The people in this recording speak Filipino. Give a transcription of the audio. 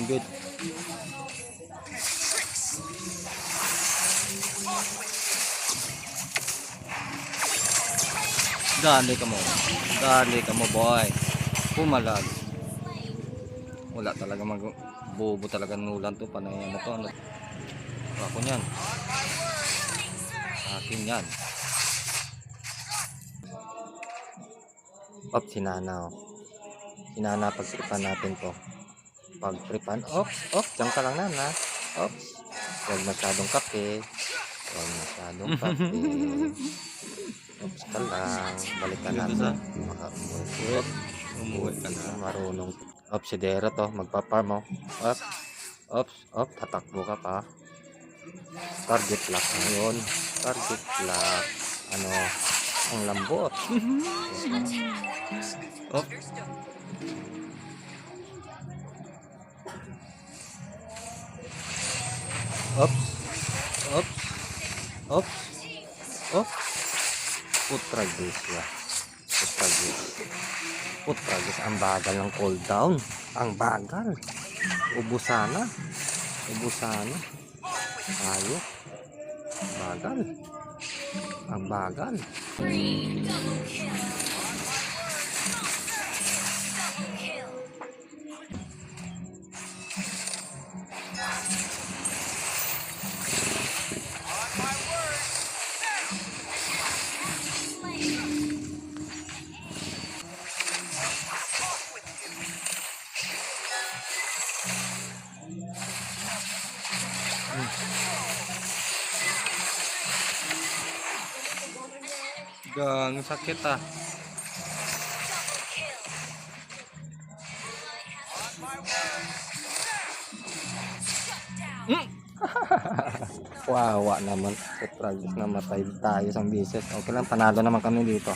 good. Dali ka mo. Dali ka mo, boy. Pumalag. Wala talaga bubo talaga nulan to. Panay ano to. Ano? Ako niyan. Akin yan. Op, sinana. Sinana, pagtripan natin to. Pagtripan. Ops. Diyan ka lang na. Ops. Huwag masyadong kape. Huwag masyadong kape. Ops ka lang. Balikan natin. Umuwi ka na. Marunong. Ops, si Dera to. Magpa-farm mo. Ops. Tatakbo ka pa. Target lock ngayon. Target lock. Ano? Ang lambot. Ops. Putragis ya. Putragis. Ang bagal ng cooldown. Ang bagal. Ubusana. Ayo. Bagal. Ang bagal. Gang sakit ah. Wawa naman. Tragis, namatay tayo sa bisis. Okay lang, panalo naman kami dito.